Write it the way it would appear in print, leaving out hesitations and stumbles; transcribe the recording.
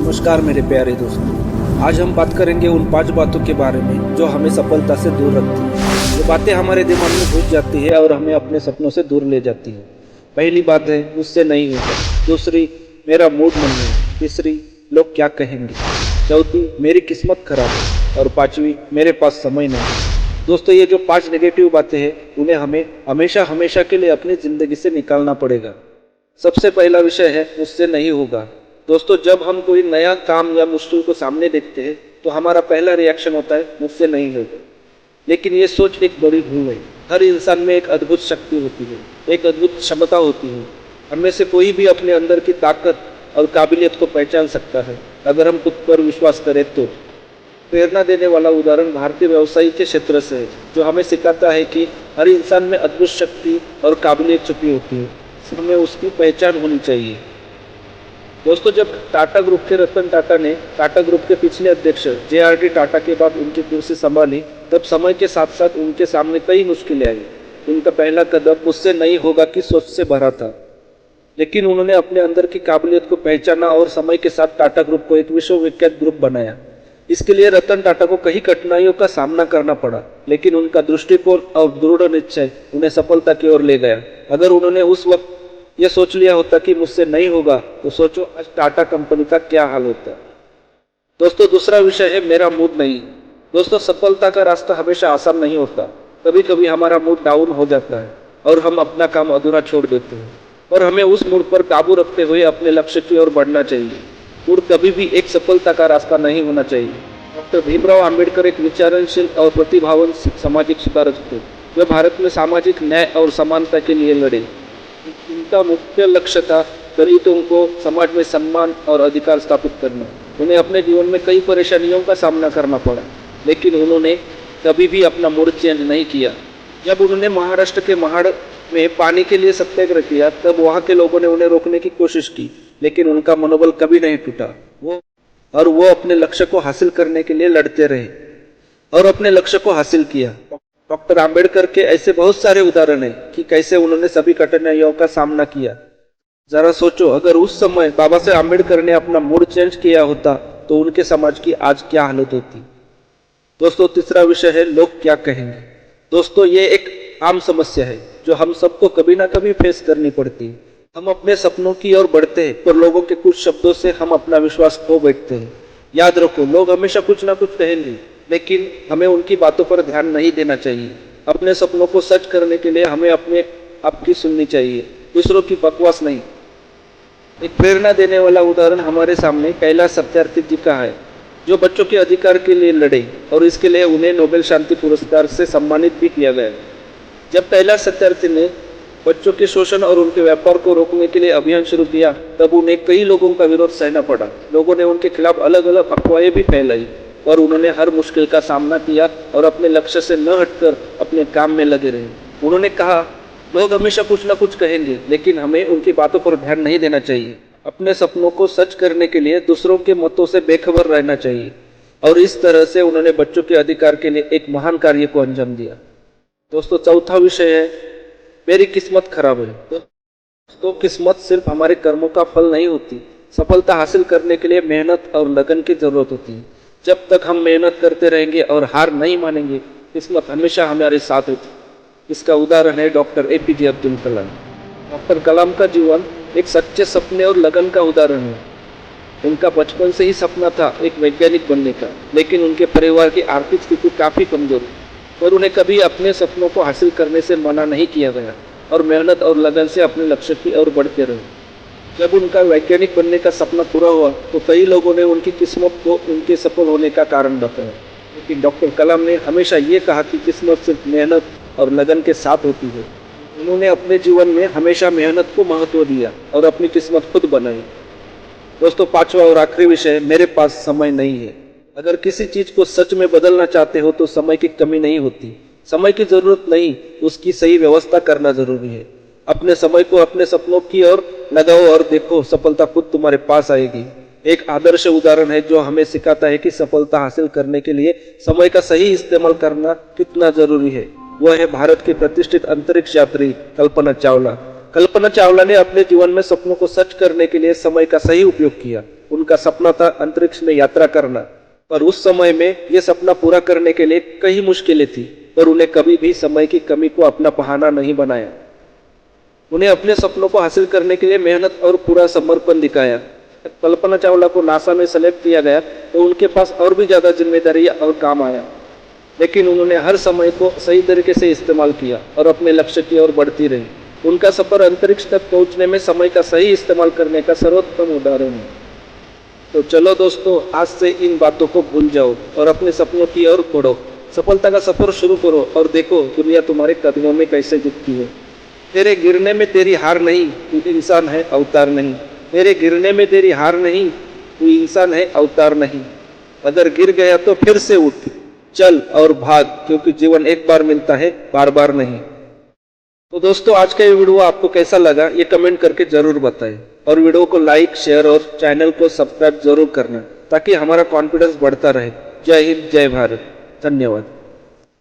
नमस्कार मेरे प्यारे दोस्तों। आज हम बात करेंगे उन 5 बातों के बारे में जो हमें सफलता से दूर रखती है। ये बातें हमारे दिमाग में घुस जाती है और हमें अपने सपनों से दूर ले जाती है। पहली बात है, मुझसे नहीं होगा। दूसरी, मेरा मूड नहीं है। तीसरी, लोग क्या कहेंगे। चौथी, मेरी किस्मत खराब है। और पांचवी, मेरे पास समय नहीं है। दोस्तों, ये जो 5 नेगेटिव बातें हैं, उन्हें हमें हमेशा हमेशा के लिए अपनी ज़िंदगी से निकालना पड़ेगा। सबसे पहला विषय है, मुझसे नहीं होगा। दोस्तों, जब हम कोई नया काम या मुश्किल को सामने देखते हैं तो हमारा पहला रिएक्शन होता है, मुझसे नहीं होगा। लेकिन ये सोच एक बड़ी भूल है। हर इंसान में एक अद्भुत शक्ति होती है, एक अद्भुत क्षमता होती है। हमें से कोई भी अपने अंदर की ताकत और काबिलियत को पहचान सकता है, अगर हम खुद पर विश्वास करें तो। प्रेरणा देने वाला उदाहरण भारतीय व्यवसाय के क्षेत्र से है, जो हमें सिखाता है कि हर इंसान में अद्भुत शक्ति और काबिलियत छुपी होती है, हमें उसकी पहचान होनी चाहिए। दोस्तों, जब टाटा ग्रुप के रतन टाटा ने टाटा ग्रुप के पिछले अध्यक्ष JRD टाटा के बाद उनकी कुर्सी संभाली, तब समय के साथ साथ उनके सामने कई मुश्किलें आई। उनका पहला कदम मुझसे नहीं होगा की सोच से भरा था, लेकिन उन्होंने अपने अंदर की काबिलियत को पहचाना और समय के साथ टाटा ग्रुप को एक विश्वविख्यात ग्रुप बनाया। इसके लिए रतन टाटा को कई कठिनाइयों का सामना करना पड़ा, लेकिन उनका दृष्टिकोण और दृढ़ निश्चय उन्हें सफलता की ओर ले गया। अगर उन्होंने उस वक्त यह सोच लिया होता कि मुझसे नहीं होगा, तो सोचो आज टाटा कंपनी का क्या हाल होता। दोस्तों, दूसरा विषय है, मेरा मूड नहीं। दोस्तों, सफलता का रास्ता हमेशा आसान नहीं होता। कभी कभी हमारा मूड डाउन हो जाता है और हम अपना काम अधूरा छोड़ देते हैं, और हमें उस मूड पर काबू रखते हुए अपने लक्ष्य की ओर बढ़ना चाहिए। मूड कभी भी एक सफलता का रास्ता नहीं होना चाहिए। डॉक्टर भीमराव आम्बेडकर एक विचारशील और प्रतिभावान सामाजिक सुधारक थे। वे भारत में सामाजिक न्याय और समानता के लिए लड़े। इनका मुख्य लक्ष्य था दलितों को समाज में सम्मान और अधिकार स्थापित करना। उन्हें अपने जीवन में कई परेशानियों का सामना करना पड़ा, लेकिन उन्होंने कभी भी अपना मूड चेंज नहीं किया। जब उन्होंने महाराष्ट्र के महाड़ में पानी के लिए सत्याग्रह किया, तब वहाँ के लोगों ने उन्हें रोकने की कोशिश की, लेकिन उनका मनोबल कभी नहीं टूटा। वो अपने लक्ष्य को हासिल करने के लिए लड़ते रहे और अपने लक्ष्य को हासिल किया। डॉक्टर आम्बेडकर के ऐसे बहुत सारे उदाहरण हैं कि कैसे उन्होंने सभी कठिनाइयों का सामना किया। जरा सोचो, अगर उस समय बाबा साहेब आम्बेडकर ने अपना मूड चेंज किया होता तो उनके समाज की आज क्या हालत होती। दोस्तों, तीसरा विषय है, लोग क्या कहेंगे। दोस्तों, ये एक आम समस्या है जो हम सबको कभी ना कभी फेस करनी पड़ती है। हम अपने सपनों की ओर बढ़ते हैं, पर लोगों के कुछ शब्दों से हम अपना विश्वास खो बैठते हैं। याद रखो, लोग हमेशा कुछ ना कुछ कहेंगे, लेकिन हमें उनकी बातों पर ध्यान नहीं देना चाहिए। अपने सपनों को सच करने के लिए हमें अपने आप की सुननी चाहिए, दूसरों की बकवास नहीं। एक प्रेरणा देने वाला उदाहरण हमारे सामने कैलाश सत्यार्थी जी का है, जो बच्चों के अधिकार के लिए लड़े और इसके लिए उन्हें नोबेल शांति पुरस्कार से सम्मानित भी किया गया। जब कैलाश सत्यार्थी ने बच्चों के शोषण और उनके व्यापार को रोकने के लिए अभियान शुरू किया, तब उन्हें कई लोगों का विरोध सहना पड़ा। लोगों ने उनके खिलाफ अलग अलग अफवाहें भी फैलाई, और उन्होंने हर मुश्किल का सामना किया और अपने लक्ष्य से न हटकर अपने काम में लगे रहे। उन्होंने कहा, लोग हमेशा कुछ ना कुछ कहेंगे, लेकिन हमें उनकी बातों पर ध्यान नहीं देना चाहिए। अपने सपनों को सच करने के लिए दूसरों के मतों से बेखबर रहना चाहिए। और इस तरह से उन्होंने बच्चों के अधिकार के लिए एक महान कार्य को अंजाम दिया। दोस्तों, चौथा विषय है, मेरी किस्मत खराब है। तो किस्मत सिर्फ हमारे कर्मों का फल नहीं होती। सफलता हासिल करने के लिए मेहनत और लगन की जरूरत होती है। जब तक हम मेहनत करते रहेंगे और हार नहीं मानेंगे, किस्मत हमेशा हमारे साथ होती है। इसका उदाहरण है doctor APJ Abdul Kalam. Doctor कलाम का जीवन एक सच्चे सपने और लगन का उदाहरण है। उनका बचपन से ही सपना था एक वैज्ञानिक बनने का, लेकिन उनके परिवार की आर्थिक स्थिति काफ़ी कमजोर थी, पर उन्हें कभी अपने सपनों को हासिल करने से मना नहीं किया गया और मेहनत और लगन से अपने लक्ष्य की ओर बढ़ते रहे। जब उनका वैज्ञानिक बनने का सपना पूरा हुआ, तो कई लोगों ने उनकी किस्मत को उनके सफल होने का कारण बताया, लेकिन डॉक्टर कलाम ने हमेशा ये कहा कि किस्मत सिर्फ मेहनत और लगन के साथ होती है। उन्होंने अपने जीवन में हमेशा मेहनत को महत्व दिया और अपनी किस्मत खुद बनाई। दोस्तों, पांचवा और आखिरी विषय, मेरे पास समय नहीं है। अगर किसी चीज को सच में बदलना चाहते हो तो समय की कमी नहीं होती, समय की जरूरत नहीं, उसकी सही व्यवस्था करना जरूरी है। अपने समय को अपने सपनों की ओर लगाओ और देखो, सफलता खुद तुम्हारे पास आएगी। एक आदर्श उदाहरण है जो हमें सिखाता है कि सफलता हासिल करने के लिए समय का सही इस्तेमाल करना कितना जरूरी है। वह है भारत की प्रतिष्ठित अंतरिक्ष यात्री कल्पना चावला। कल्पना चावला ने अपने जीवन में सपनों को सच करने के लिए समय का सही उपयोग किया। उनका सपना था अंतरिक्ष में यात्रा करना, पर उस समय में ये सपना पूरा करने के लिए कई मुश्किलें थी, पर उन्हें कभी भी समय की कमी को अपना बहाना नहीं बनाया। उन्हें अपने सपनों को हासिल करने के लिए मेहनत और पूरा समर्पण दिखाया। कल्पना चावला को नासा में सेलेक्ट किया गया तो उनके पास और भी ज़्यादा जिम्मेदारी और काम आया, लेकिन उन्होंने हर समय को सही तरीके से इस्तेमाल किया और अपने लक्ष्य की ओर बढ़ती रही। उनका सफर अंतरिक्ष तक पहुंचने में समय का सही इस्तेमाल करने का सर्वोत्तम उदाहरण है। तो चलो दोस्तों, आज से इन बातों को भूल जाओ और अपने सपनों की ओर बढ़ो। सफलता का सफर शुरू करो और देखो दुनिया तुम्हारे कदमों में कैसे दिखती है। तेरे गिरने में तेरी हार नहीं, तू इंसान है अवतार नहीं। तेरे गिरने में तेरी हार नहीं, तू इंसान है अवतार नहीं। अगर गिर गया तो फिर से उठ, चल और भाग, क्योंकि जीवन एक बार मिलता है, बार बार नहीं। तो दोस्तों, आज का ये वीडियो आपको कैसा लगा ये कमेंट करके जरूर बताएं और वीडियो को लाइक, शेयर और चैनल को सब्सक्राइब जरूर करना ताकि हमारा कॉन्फिडेंस बढ़ता रहे। जय हिंद, जय भारत, धन्यवाद।